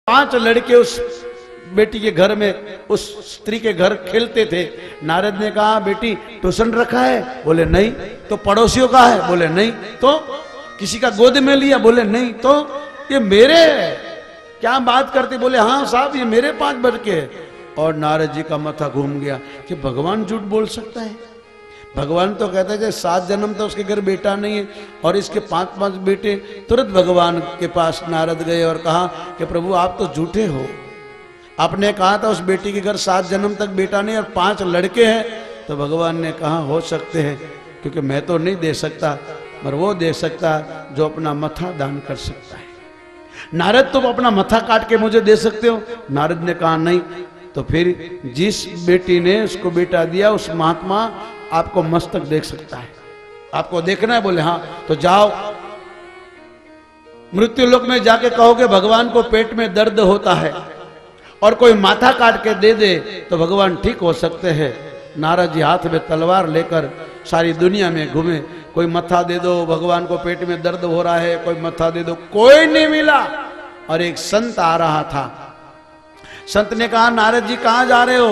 5 लड़के उस बेटी के घर में, उस स्त्री के घर खेलते थे। नारद ने कहा बेटी ट्यूशन रखा है? बोले नहीं। तो पड़ोसियों का है? बोले नहीं। तो किसी का गोद में लिया? बोले नहीं। तो ये मेरे है। क्या बात करते? बोले हाँ साहब ये मेरे 5 बरके है। और नारद जी का माथा घूम गया कि भगवान झूठ बोल सकता है। भगवान तो कहता है कि 7 जन्म तो उसके घर बेटा नहीं है और इसके 5-5 बेटे। तुरंत भगवान के पास नारद गए और कहा कि प्रभु आप तो झूठे हो। आपने कहा था उस बेटी के घर 7 जन्म तक बेटा नहीं और 5 लड़के हैं। तो भगवान ने कहा हो सकते हैं, क्योंकि मैं तो नहीं दे सकता, पर वो दे सकता जो अपना मथा दान कर सकता है। नारद तुम अपना मथा काट के मुझे दे सकते हो? नारद ने कहा नहीं। तो फिर जिस बेटी ने उसको बेटा दिया उस महात्मा आपको मस्तक देख सकता है। आपको देखना है? बोले हाँ। तो जाओ मृत्यु लोक में जाके कहोगे भगवान को पेट में दर्द होता है और कोई माथा काट के दे दे तो भगवान ठीक हो सकते हैं। नारद जी हाथ में तलवार लेकर सारी दुनिया में घूमे, कोई मत्था दे दो, भगवान को पेट में दर्द हो रहा है, कोई मत्था दे दो, कोई नहीं मिला। और एक संत आ रहा था। संत ने कहा नारद जी कहाँ जा रहे हो?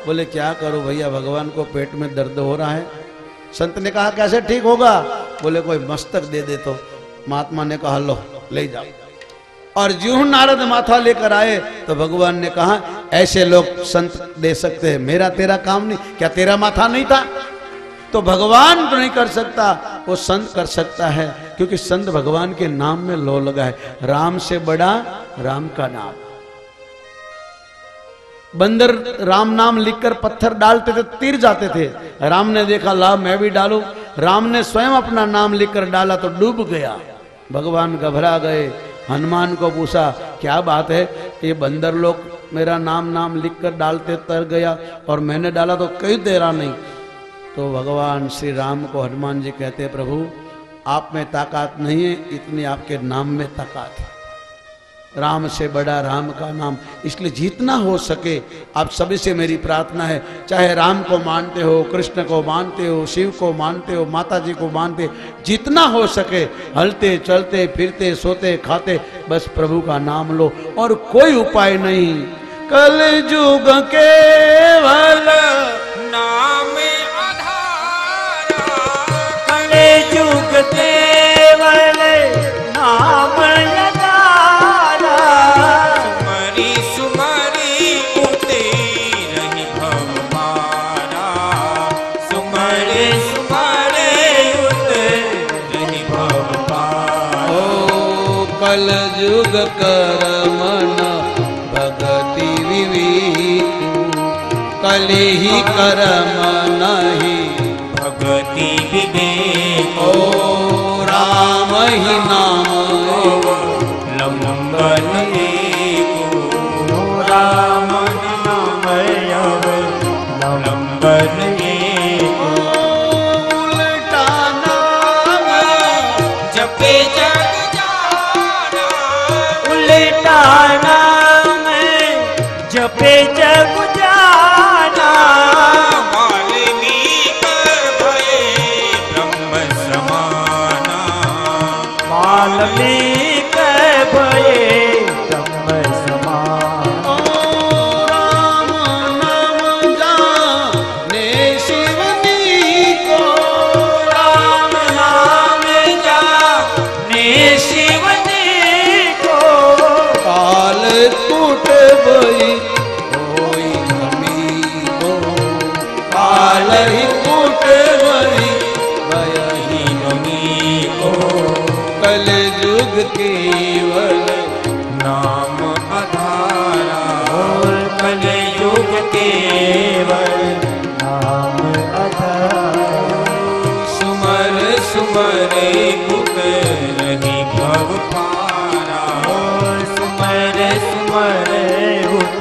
बोले क्या करूं भैया भगवान को पेट में दर्द हो रहा है। संत ने कहा कैसे ठीक होगा? बोले कोई मस्तक दे दे। तो महात्मा ने कहा लो ले जाओ। और ज्यों नारद माथा लेकर आए तो भगवान ने कहा ऐसे लोग संत दे सकते हैं, मेरा तेरा काम नहीं। क्या तेरा माथा नहीं था? तो भगवान तो नहीं कर सकता, वो संत कर सकता है, क्योंकि संत भगवान के नाम में लो लगा है। राम से बड़ा राम का नाम। बंदर राम नाम लिखकर पत्थर डालते थे, तीर जाते थे। राम ने देखा ला मैं भी डालूं। राम ने स्वयं अपना नाम लिखकर डाला तो डूब गया। भगवान घबरा गए, हनुमान को पूछा क्या बात है? ये बंदर लोग मेरा नाम लिखकर डालते तर गया और मैंने डाला तो कहीं तेरा नहीं। तो भगवान श्री राम को हनुमान जी कहते प्रभु आप में ताकत नहीं है, इतनी आपके नाम में ताकत है। राम से बड़ा राम का नाम। इसलिए जितना हो सके आप सभी से मेरी प्रार्थना है, चाहे राम को मानते हो, कृष्ण को मानते हो, शिव को मानते हो, माता जी को मानते, जितना हो सके हलते चलते फिरते सोते खाते बस प्रभु का नाम लो और कोई उपाय नहीं। कल युग केवल नाम आधारा, कल युग केवल नाम कल युग कर मन भगति विवेक, कले ही कर मन ही भगति विवेक। ओ राम ही नाम लंबन राम नाम लंबन उल्टा नाम जपे नाम जपे जग जाना। वाल्मीकि भये ब्रह्म समाना, वाल्मीकि भये ब्रह्म समाना। राम नाम जाने शिवनी को, राम नाम जाने शिवनी को। काल टूट गई कोई कमी को, काल ही टूट गई ही कमी को। कल युग केवल नाम आधारा, और कल युग केवल नाम आधारा। सुमर सुमर गुक रही भव पारा, सुमर सुमर उत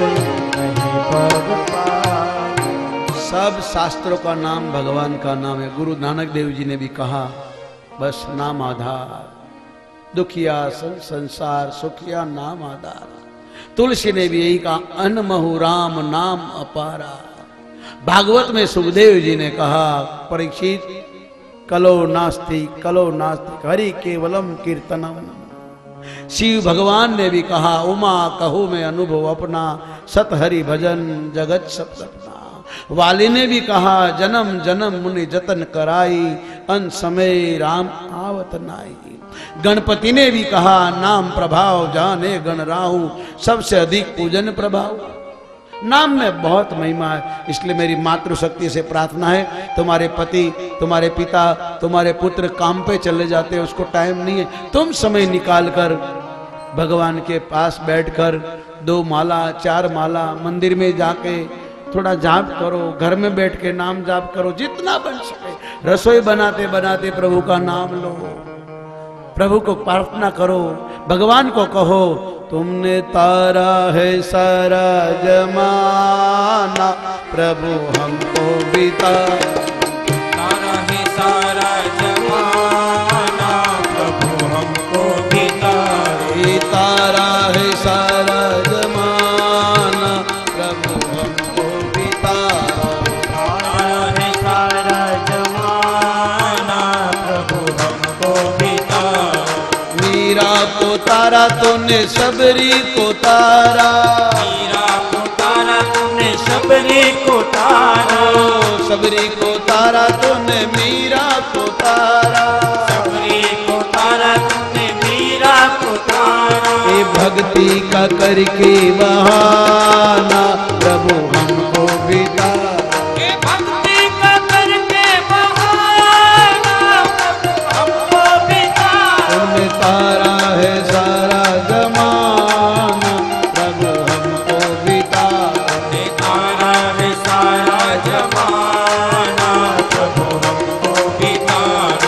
नहीं पग पारा। सब शास्त्रों का नाम भगवान का नाम है। गुरु नानक देव जी ने भी कहा बस नाम आधार, दुखिया संसार सुखिया नाम आधार। तुलसी ने भी यही कहा अनमहु राम नाम अपारा। भागवत में सुखदेव जी ने कहा परीक्षित कलो नास्ति हरि केवलम कीर्तनम। शिव भगवान ने भी कहा, उमा कहूँ मैं अनुभव अपना, सत हरि भजन जगत सब सपना। वाली ने भी कहा, जन्म जन्म मुनि जतन कराई, अन समय राम आवत नाई। गणपति ने भी कहा, नाम प्रभाव जाने गण राहु, सबसे अधिक पूजन प्रभाव। नाम में बहुत महिमा है, इसलिए मेरी मातृशक्ति से प्रार्थना है, तुम्हारे पति, तुम्हारे पिता, तुम्हारे पुत्र काम पे चले जाते हैं, उसको टाइम नहीं है, तुम समय निकाल कर भगवान के पास बैठकर 2 माला 4 माला मंदिर में जाके थोड़ा जाप करो, घर में बैठ के नाम जाप करो, जितना बन सके। रसोई बनाते बनाते प्रभु का नाम लो, प्रभु को प्रार्थना करो, भगवान को कहो, तुमने तारा है सारा जमाना, प्रभु हमको भी तारा है सारा जमाना, प्रभु हमको भी तारा है सारा जमाना, प्रभु हमको भी तारा है सारा जमाना, प्रभु हमको भी मीरा को तारा तूने सबरी को तारा, मीरा को तारा तूने सबरी को तारा, सबरी को तारा तूने मीरा को तारा, सबरी को तारा तूने मीरा को तारा। ये भक्ति का करके बहाना, प्रभु हमको भी तारा। भक्ति का करके बहाना, हमको भी तुमने तारा है सारा जमाना, प्रभु हमको भी तारा। तारा है सारा जमाना, प्रभु हमको भी तारा।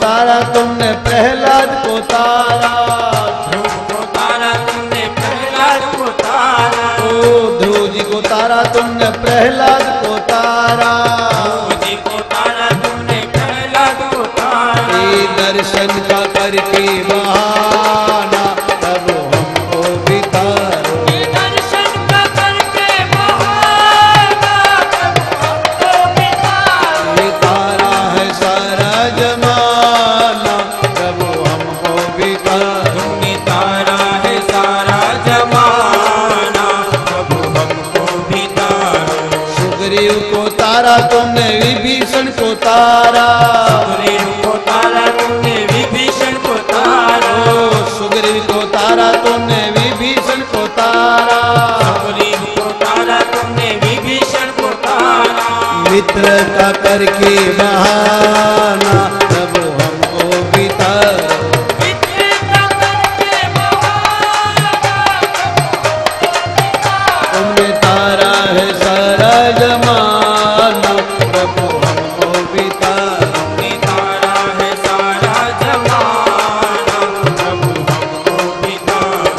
तारा तुमने प्रहलाद को तारा, ध्रुव को तारा तुमने प्रहलाद को तारा, ओ ध्रुव जी को तारा तुमने प्रहलाद को तारा। ध्रुव जी को तारा तुमने प्रहलाद को तारा। ये दर्शन का करके बहाना, प्रभु हमको भी तारो। ये दर्शन का करके बहाना, प्रभु हमको भी तारा। ये तारा है सारा जमाना, प्रभु हमको भी तारो। तुमने तारा है सारा जमाना, प्रभु हमको भी तारा। सुग्रीव को तारा तुमने विभीषण को तारा, सुग्रीव को तारा तुमने विभीषण को तारा। सुग्रीव को तारा तुमने विभीषण को तारा। सुग्रीव को तारा तुमने विभीषण को तारा। मित्र का करके बहाना, प्रभु हमको भी तारो। मित्र का करके बहाना, तुमने तारा है सारा जमाना, प्रभु हमको भी तारो। तुमने तारा है सारा जमाना, प्रभु हमको भी तारा।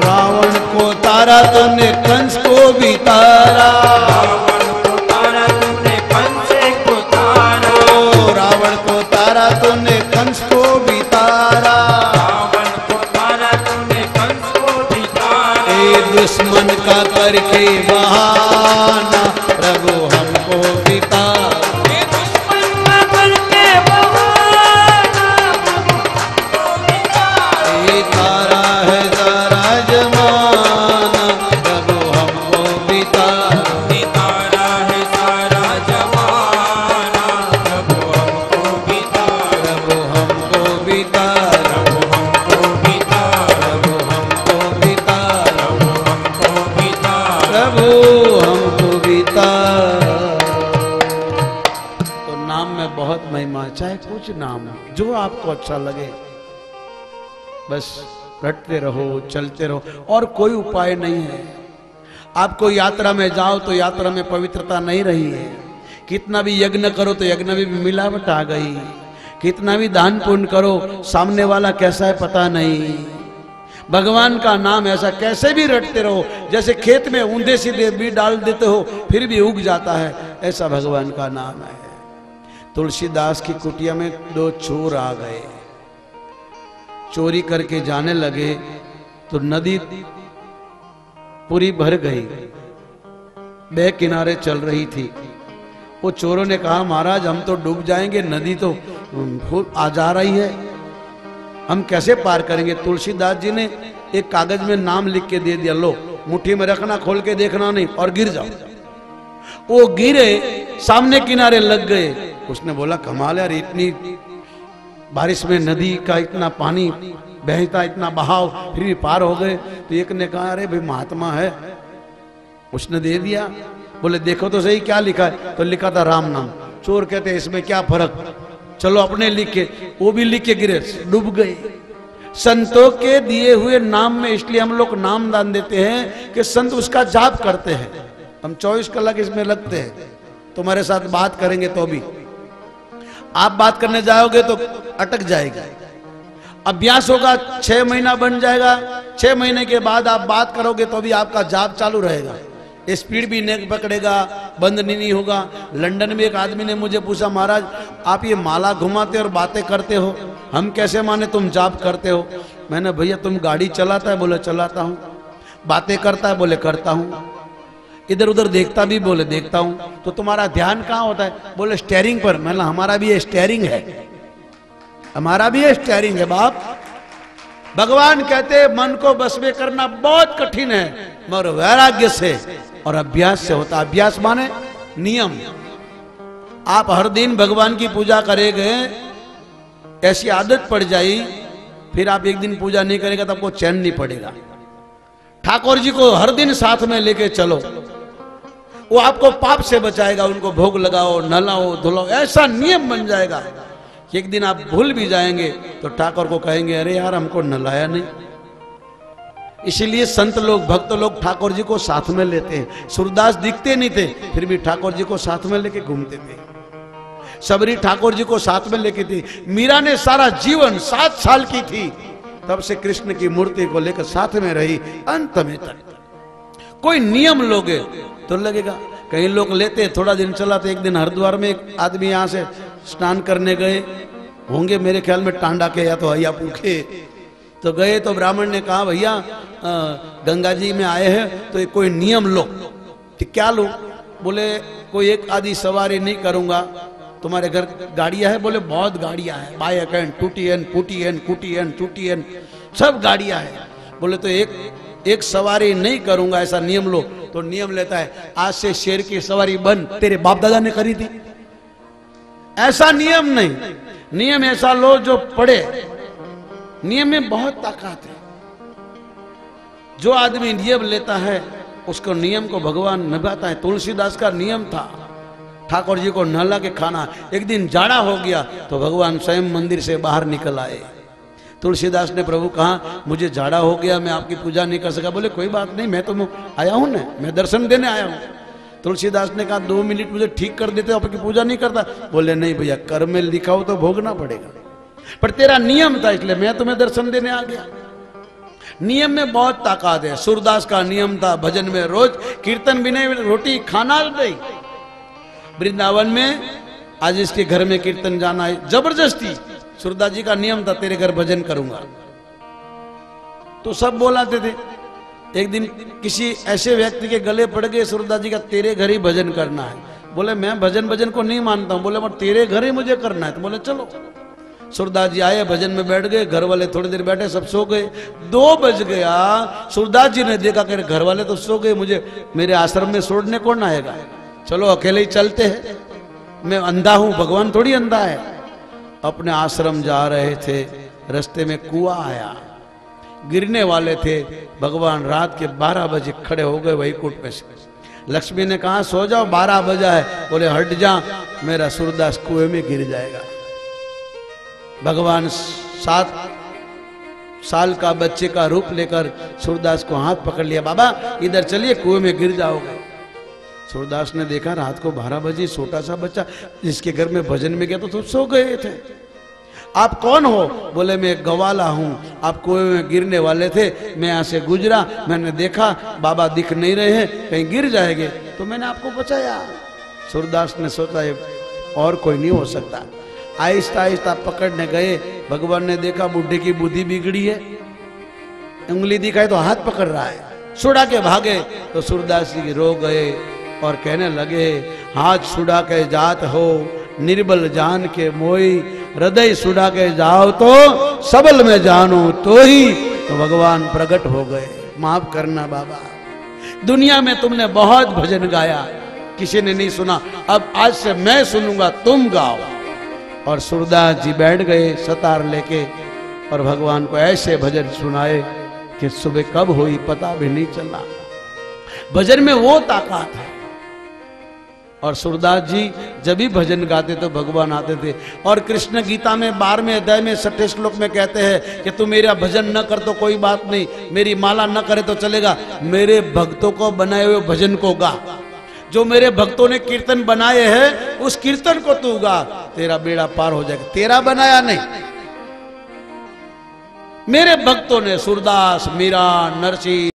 रावण को तारा तुमने कंस को भी तारा। रावण को तारा तुमने कंस को तारा। ओ रावण को तारा तुमने कंस को भी तारा। रावण को तारा तुमने कंस को भी तारा। ए दुश्मन का करके बहाना, प्रभु हमको भी तारो। ये दुश्मन का करके बहाना, हमको भी तारा। ये तारा है सारा जमाना, प्रभु हमको भी तारो। ये तारा है सारा जमाना, प्रभु हमको भी तारा। प्रभु हमको भी तारो। हमको भी तारा। प्रभु हमको भी तारो। हमको भी तारा। प्रभु हमको भी तारो। तो नाम में बहुत महिमा, चाहे कुछ नाम जो आपको अच्छा लगे, बस रटते रहो, चलते रहो, और कोई उपाय नहीं है। आपको यात्रा में जाओ तो यात्रा में पवित्रता नहीं रही है, कितना भी यज्ञ करो तो यज्ञ में भी मिलावट आ गई, कितना भी दान पुण्य करो, सामने वाला कैसा है पता नहीं। भगवान का नाम ऐसा कैसे भी रटते रहो, जैसे खेत में ऊंधे सीधे भी डाल देते हो फिर भी उग जाता है, ऐसा भगवान का नाम है। तुलसीदास की कुटिया में 2 चोर आ गए, चोरी करके जाने लगे तो नदी पूरी भर गई, बह किनारे चल रही थी। वो चोरों ने कहा महाराज हम तो डूब जाएंगे, नदी तो आ जा रही है, हम कैसे पार करेंगे। तुलसीदास जी ने एक कागज में नाम लिख के दे दिया, लो मुट्ठी में रखना, खोल के देखना नहीं और गिर जाओ। वो गिरे, सामने किनारे लग गए। उसने बोला कमाल यार, इतनी बारिश में नदी का इतना पानी बहता, इतना बहाव, फिर भी पार हो गए। तो एक ने कहा अरे भाई महात्मा है, उसने दे दिया। बोले देखो तो सही क्या लिखा है, तो लिखा था राम नाम। चोर कहते इसमें क्या फर्क, चलो अपने लिख के, वो भी लिख के गिरे, डूब गए। संतों के दिए हुए नाम में इसलिए हम लोग नाम दान देते हैं कि संत उसका जाप करते हैं। हम 24 कलाक इसमें लगते हैं, तुम्हारे साथ बात करेंगे तो भी, आप बात करने जाओगे तो अटक जाएगा। अभ्यास होगा 6 महीना बन जाएगा, 6 महीने के बाद आप बात करोगे तो भी आपका जाप चालू रहेगा, स्पीड भी नहीं पकड़ेगा, बंद नहीं होगा। लंदन में एक आदमी ने मुझे पूछा महाराज आप ये माला घुमाते और बातें करते हो, हम कैसे माने तुम जाप करते हो। मैंने भैया तुम गाड़ी चलाता है, बोले चलाता हूँ। बातें करता है, बोले करता हूँ। इधर उधर देखता भी, बोले देखता हूँ। तो तुम्हारा ध्यान कहाँ होता है, बोले स्टेयरिंग पर। मैंने हमारा भी ये स्टेयरिंग है, हमारा भी ये स्टेयरिंग है बाप। भगवान कहते मन को बस में करना बहुत कठिन है, मगर वैराग्य से और अभ्यास से होता। अभ्यास माने नियम। आप हर दिन भगवान की पूजा करेंगे, ऐसी आदत पड़ जाई, फिर आप एक दिन पूजा नहीं करेगा तो आपको चैन नहीं पड़ेगा। ठाकुर जी को हर दिन साथ में लेके चलो, वो आपको पाप से बचाएगा। उनको भोग लगाओ, नहलाओ, धुलाओ, ऐसा नियम बन जाएगा। एक दिन आप भूल भी जाएंगे तो ठाकुर को कहेंगे अरे यार हमको नहलाया नहीं। इसीलिए संत लोग, भक्त लोग ठाकुर जी को साथ में लेते हैं। सूरदास दिखते नहीं थे, फिर भी ठाकुर जी को साथ में लेके घूमते थे। सबरी ठाकुर जी को साथ में लेके थी। मीरा ने सारा जीवन 7 साल की थी तब से कृष्ण की मूर्ति को लेकर साथ में रही अंत में तक। कोई नियम लोगे तो लगेगा। कई लोग लेते, थोड़ा दिन चला। तो एक दिन हरिद्वार में एक आदमी यहाँ से स्नान करने गए होंगे, मेरे ख्याल में टांडा के या तो हयापुर के। तो गए तो ब्राह्मण ने कहा भैया गंगा जी में आए हैं तो कोई नियम लो। तो क्या लो, बोले कोई एक आधी सवारी नहीं करूंगा। तुम्हारे घर गाड़ियां है, बोले बहुत गाड़ियां हैं, बाइक एन, टूटी एन, फूटी एन, कुटी एन, टूटी एन, सब गाड़ियां हैं। बोले तो एक सवारी नहीं करूंगा, ऐसा नियम लो। तो नियम लेता है आज से शेर की सवारी बंद, तेरे बाप दादा ने करी थी। ऐसा नियम नहीं, नियम ऐसा लो जो पढ़े। नियम में बहुत ताकत है। जो आदमी नियम लेता है उसको नियम को भगवान निभाता है। तुलसीदास का नियम था ठाकुर जी को नहला के खाना। एक दिन जाड़ा हो गया तो भगवान स्वयं मंदिर से बाहर निकल आए। तुलसीदास ने प्रभु कहा मुझे जाड़ा हो गया, मैं आपकी पूजा नहीं कर सका। बोले कोई बात नहीं, मैं तो आया हूं ना, मैं दर्शन देने आया हूं। तुलसीदास ने कहा 2 मिनट मुझे ठीक कर देते, आपकी पूजा नहीं करता। बोले नहीं भैया, कर्म में लिखा हो तो भोगना पड़ेगा, पर तेरा नियम था इसलिए मैं तुम्हें दर्शन देने आ गया। नियम में बहुत ताकत है। सूरदास का नियम था भजन में रोज कीर्तन बिना रोटी खाना नहीं। वृंदावन में आज इसके घर में कीर्तन जाना है जबरदस्ती। सूरदास जी का नियम था तेरे घर भजन करूंगा, तो सब बोलाते थे। एक दिन किसी ऐसे व्यक्ति के गले पड़ गए सूरदास जी का, तेरे घर ही भजन करना है। बोले मैं भजन को नहीं मानता हूं। बोले मगर तेरे घर ही मुझे करना है। तो बोले चलो। सूरदास जी आए, भजन में बैठ गए। घर वाले थोड़ी देर बैठे, सब सो गए। 2 बज गया। सूरदास जी ने देखा कि घर वाले तो सो गए, मुझे मेरे आश्रम में छोड़ने कौन आएगा, चलो अकेले ही चलते हैं। मैं अंधा हूं, भगवान थोड़ी अंधा है। अपने आश्रम जा रहे थे, रास्ते में कुआं आया, गिरने वाले थे। भगवान रात के 12 बजे खड़े हो गए वैकुंठ में से। लक्ष्मी ने कहा सो जाओ, 12 बजा है। बोले हट जा, मेरा सूरदास कुएं में गिर जाएगा। भगवान 7 साल का बच्चे का रूप लेकर सूरदास को हाथ पकड़ लिया, बाबा इधर चलिए, कुएं में गिर जाओगे। सूरदास ने देखा रात को 12 बजे छोटा सा बच्चा जिसके घर में भजन में गया तो सो गए थे। आप कौन हो? बोले मैं गवाला हूं, आप कुएं में गिरने वाले थे, मैं यहां से गुजरा, मैंने देखा बाबा दिख नहीं रहे हैं, कहीं गिर जाएंगे, तो मैंने आपको बचाया। सूरदास ने सोचा ये और कोई नहीं हो सकता। आहिस्ता आहिस्ता पकड़ने गए, भगवान ने देखा बुढ़े की बुद्धि बिगड़ी है, उंगली दिखाई तो हाथ पकड़ रहा है, छुड़ा के भागे तो सूरदास जी रो गए और कहने लगे, हाथ छुड़ा के जात हो निर्बल जान के मोई, हृदय छुड़ा के जाओ तो सबल में जानो तो ही। तो भगवान प्रकट हो गए, माफ करना बाबा, दुनिया में तुमने बहुत भजन गाया, किसी ने नहीं सुना, अब आज से मैं सुनूंगा, तुम गाओ। और सूरदास जी बैठ गए सतार लेके और भगवान को ऐसे भजन सुनाए कि सुबह कब हुई पता भी नहीं चला। भजन में वो ताकत है। और सूरदास जी जब भी भजन गाते तो भगवान आते थे। और कृष्ण गीता में 12वें अध्याय में 6ठे श्लोक में कहते हैं कि तू मेरा भजन न कर तो कोई बात नहीं, मेरी माला न करे तो चलेगा, मेरे भक्तों को बनाए हुए भजन को गा। जो मेरे भक्तों ने कीर्तन बनाए हैं उस कीर्तन को तू गा, तेरा बेड़ा पार हो जाएगा। तेरा बनाया नहीं, मेरे भक्तों ने, सूरदास, मीरा, नरसिंह,